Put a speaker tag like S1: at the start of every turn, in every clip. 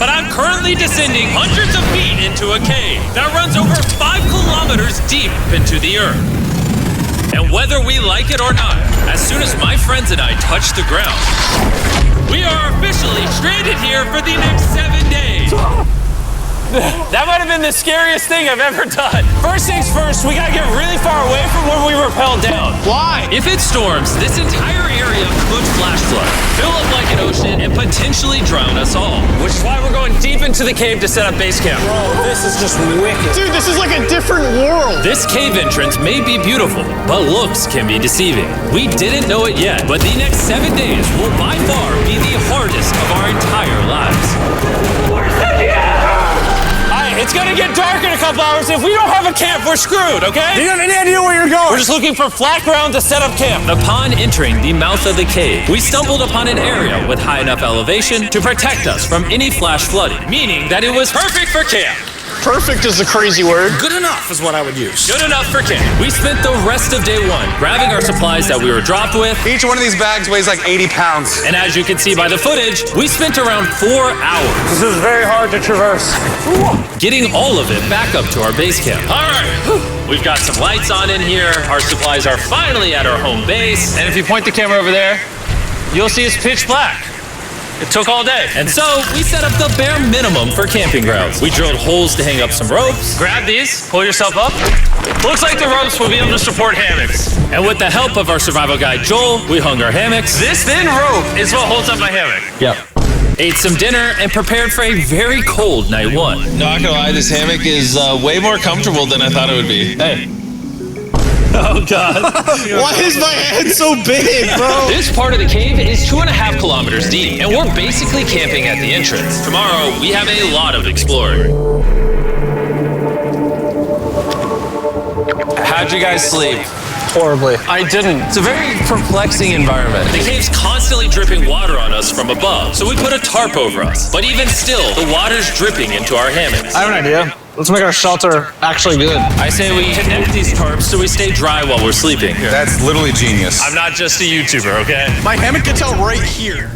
S1: but I'm currently descending hundreds of feet into a cave that runs over 5 kilometers deep into the earth. And whether we like it or not, as soon as my friends and I touch the ground, we are officially stranded here for the next 7 days. That might have been the scariest thing I've ever done. First things first, we gotta get really far away from where we rappelled down.
S2: Why?
S1: If it storms, this entire area could flash flood, fill up like an ocean, and potentially drown us all. Which is why we're going deep into the cave to set up base camp.
S2: Bro, this is just wicked. Dude, this is like a different world.
S1: This cave entrance may be beautiful, but looks can be deceiving. We didn't know it yet, but the next 7 days will by far be the hardest of our entire lives. It's gonna get dark in a couple hours. If we don't have a camp, we're screwed, okay?
S2: Do you have any idea where you're going?
S1: We're just looking for flat ground to set up camp. Upon entering the mouth of the cave, we stumbled upon an area with high enough elevation to protect us from any flash flooding, meaning that it was perfect for camp.
S2: Perfect is a crazy word.
S3: Good enough is what I would use.
S1: Good enough for camp. We spent the rest of day 1 grabbing our supplies that we were dropped with.
S3: Each one of these bags weighs like 80 pounds.
S1: And as you can see by the footage, we spent around 4 hours.
S2: This is very hard to traverse.
S1: Getting all of it back up to our base camp. All right, we've got some lights on in here. Our supplies are finally at our home base. And if you point the camera over there, you'll see it's pitch black. It took all day. And so we set up the bare minimum for camping grounds. We drilled holes to hang up some ropes. Grab these, pull yourself up. Looks like the ropes will be able to support hammocks. And with the help of our survival guide, Joel, we hung our hammocks. This thin rope is what holds up my hammock. Yep. Ate some dinner and prepared for a very cold night 1.
S4: Not gonna lie, this hammock is way more comfortable than I thought it would be.
S1: Hey. Oh, God.
S2: Why is my head so big, bro?
S1: This part of the cave is 2.5 kilometers deep, and we're basically camping at the entrance. Tomorrow, we have a lot of exploring. How'd you guys sleep?
S2: Horribly.
S1: I didn't. It's a very perplexing environment. The cave's constantly dripping water on us from above, so we put a tarp over us. But even still, the water's dripping into our hammocks.
S2: I have an idea. Let's make our shelter actually good.
S1: I say we connect these tarps so we stay dry while we're sleeping.
S3: That's literally genius.
S1: I'm not just a YouTuber, okay?
S2: My hammock gets out right here.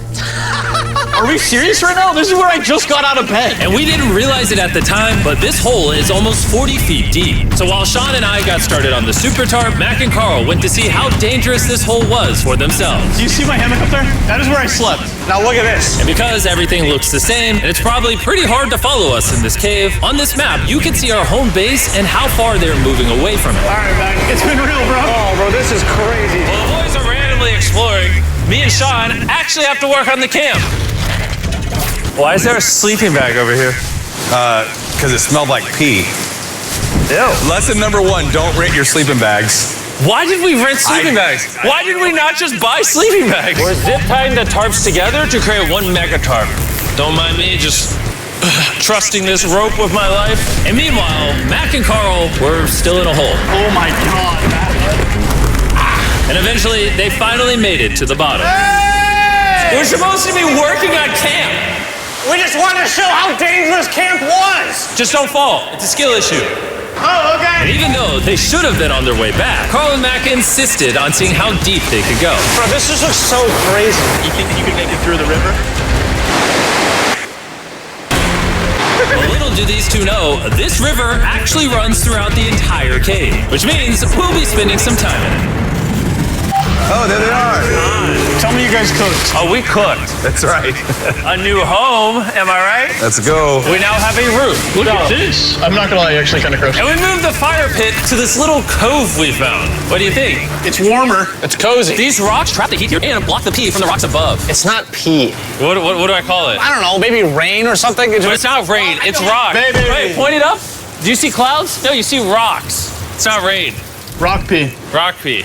S2: Are we serious right now? This is where I just got out of bed.
S1: And we didn't realize it at the time, but this hole is almost 40 feet deep. So while Sean and I got started on the super tarp, Mac and Carl went to see how dangerous this hole was for themselves.
S2: Do you see my hammock up there? That is where I slept. Now look at this.
S1: And because everything looks the same, and it's probably pretty hard to follow us in this cave, on this map, you can see our home base and how far they're moving away from it.
S2: All right, Mac. It's been real, bro. Oh, bro, this is crazy.
S1: While the boys are randomly exploring, me and Sean actually have to work on the camp. Why is there a sleeping bag over here?
S3: Because it smelled like pee.
S1: Ew.
S3: Lesson number 1, don't rent your sleeping bags.
S1: Why did we rent sleeping bags? Why did we not just buy sleeping bags? We're zip tying the tarps together to create one mega tarp. Don't mind me, just trusting this rope with my life. And meanwhile, Mac and Carl were still in a hole.
S2: Oh my God, Mac.
S1: And eventually, they finally made it to the bottom.
S2: Hey!
S1: We're supposed to be working on camp.
S2: We just wanted to show how dangerous camp was.
S1: Just don't fall. It's a skill issue.
S2: Oh, okay.
S1: And even though they should have been on their way back, Carl and Mac insisted on seeing how deep they could go.
S2: Bro, this is just so crazy.
S3: You think you can make it through the river?
S1: Well, little do these two know, this river actually runs throughout the entire cave, which means we'll be spending some time in it.
S3: Oh, there they are.
S2: Tell me you guys cooked.
S1: Oh, we cooked.
S3: That's right.
S1: A new home, am I right?
S3: Let's go.
S1: We now have a roof.
S2: Look at this. I'm not gonna lie, actually kind of gross.
S1: And we moved the fire pit to this little cove we found. What do you think?
S2: It's warmer. It's cozy.
S1: These rocks trap the heat here and block the pee from the rocks above.
S2: It's not pee.
S1: What do I call it?
S2: I don't know, maybe rain or something.
S1: But it's not rain, it's rock.
S2: Baby.
S1: Wait, point it up. Do you see clouds? No, you see rocks. It's not rain.
S2: Rock pee.
S1: Rock pee.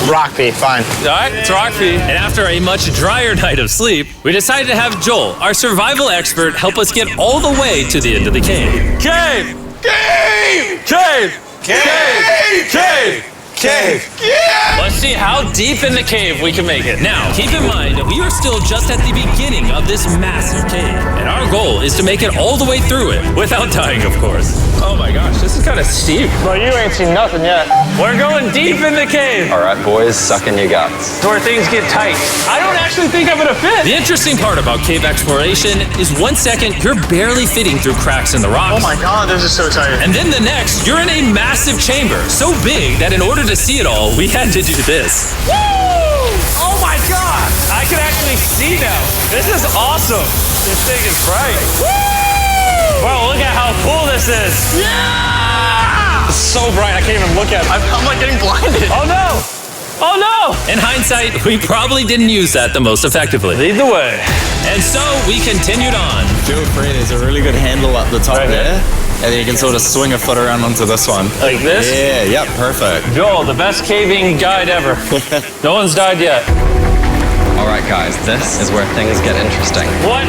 S2: Rock pee, fine.
S1: All right, it's rock pee. And after a much drier night of sleep, we decided to have Joel, our survival expert, help us get all the way to the end of the cave. Cave!
S3: Cave!
S1: Cave!
S3: Cave! Cave! Cave! Yeah!
S1: Let's see how deep in the cave we can make it. Now, keep in mind, we are still just at the beginning of this massive cave, and our goal is to make it all the way through it, without dying, of course. Oh my gosh, this is kind of steep.
S2: Bro, you ain't seen nothing yet.
S1: We're going deep in the cave.
S5: All right, boys, suck in your guts.
S2: It's where things get tight. I don't actually think I'm gonna fit.
S1: The interesting part about cave exploration is 1 second, you're barely fitting through cracks in the rocks.
S2: Oh my god, this is so tight.
S1: And then the next, you're in a massive chamber, so big that in order to see it all, we had to do this.
S2: Woo! Oh my god! I can actually see now. This is awesome. This thing is bright. Woo! Bro, look at how cool this is. Yeah! It's so bright, I can't even look at it. I'm like getting blinded. Oh no! Oh no!
S1: In hindsight, we probably didn't use that the most effectively.
S2: Lead the way.
S1: And so we continued on.
S6: Feel free, there's a really good handle up the top
S2: Right
S6: there. And then you can sort of swing a foot around onto this one.
S2: Like this?
S6: Yeah, yep, perfect.
S2: Joel, the best caving guide ever. No one's died yet.
S5: All right, guys, this is where things get interesting.
S2: What?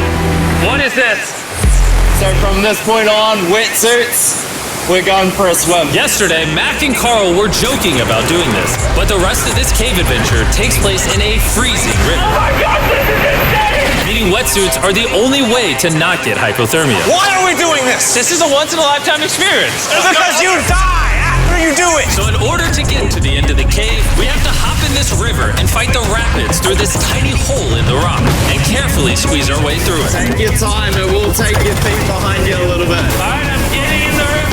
S2: What is this?
S6: So from this point on, wetsuits, we're going for a swim.
S1: Yesterday, Mac and Carl were joking about doing this, but the rest of this cave adventure takes place in a freezing river.
S2: Oh my god, this is insane!
S1: Meaning wetsuits are the only way to not get hypothermia.
S3: Why are we doing this?
S2: This is a once-in-a-lifetime experience.
S3: Because you die after you do it.
S1: So in order to get to the end of the cave, we have to hop in this river and fight the rapids through this tiny hole in the rock and carefully squeeze our way through it.
S6: Take your time, it will take your feet behind you a little bit.
S2: All right, I'm getting in the river.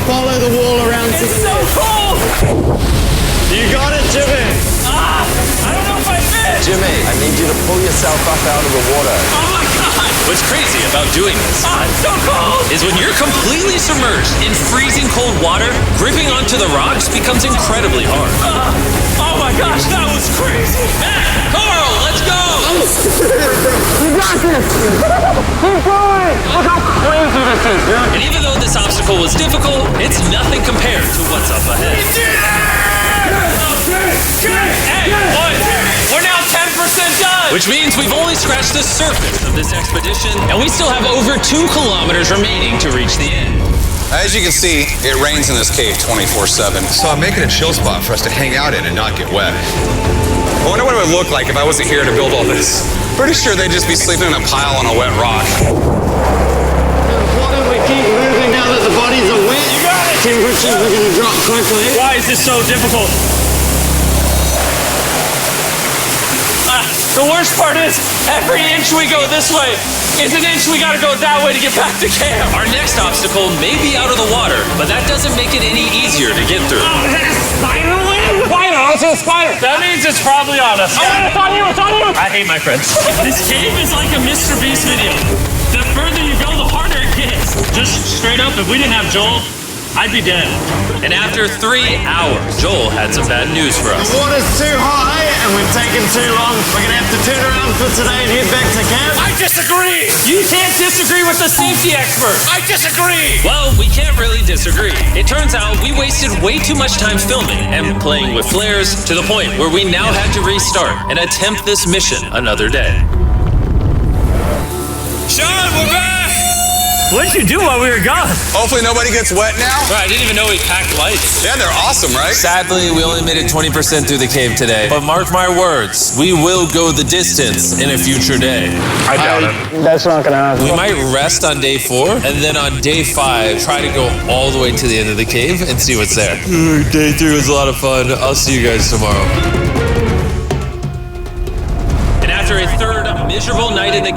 S6: Follow the wall around to
S2: It's
S6: the
S2: so cold.
S6: You got it, Jimmy!
S2: Ah, I don't know if I fit.
S5: Jimmy, I need you to pull yourself up out of the water.
S2: Oh my god.
S1: What's crazy about doing this
S2: Ah, it's so cold.
S1: is when you're completely submerged in freezing cold water, gripping onto the rocks becomes incredibly hard.
S2: Oh my gosh, that was crazy.
S1: Mac, Carl, let's go!
S2: Look how crazy this is, dude.
S1: And even though this obstacle was difficult, it's nothing compared to what's up ahead.
S2: Hey, boys, we're now 10% done.
S1: Which means we've only scratched the surface of this expedition, and we still have over 2 kilometers remaining to reach the end.
S3: As you can see, it rains in this cave 24/7. So I'm making a chill spot for us to hang out in and not get wet. I wonder what it would look like if I wasn't here to build all this. Pretty sure they'd just be sleeping in a pile on a wet rock.
S6: Why don't we keep moving now that the bodies are wet?
S2: You got it.
S6: Temperatures are going to drop quickly.
S2: Why is this so difficult? The worst part is, every inch we go this way is an inch we gotta go that way to get back to camp.
S1: Our next obstacle may be out of the water, but that doesn't make it any easier to get through.
S2: Oh, is that a spider wing? Spider, I see a spider. That means it's probably on us. Oh, it's on you, it's on you. I hate my friends.
S1: This cave is like a Mr. Beast video. The further you go, the harder it gets.
S2: Just straight up, if we didn't have Joel, I'd be dead.
S1: And after 3 hours, Joel had some bad news for us.
S6: The water's too high and we've taken too long. We're going to have to turn around for today and head back to camp.
S2: I disagree. You can't disagree with the safety expert. I disagree.
S1: Well, we can't really disagree. It turns out we wasted way too much time filming and playing with flares to the point where we now had to restart and attempt this mission another day.
S2: Sean, we're back. What'd you do while we were gone?
S3: Hopefully nobody gets wet now.
S1: Bro, I didn't even know we packed lights.
S3: Yeah, they're awesome, right?
S4: Sadly, we only made it 20% through the cave today. But mark my words, we will go the distance in a future day.
S2: I doubt it. That's not gonna happen.
S4: We might rest on day 4, and then on day 5, try to go all the way to the end of the cave and see what's there. Day 3 was a lot of fun. I'll see you guys tomorrow.
S1: And after a third miserable night in the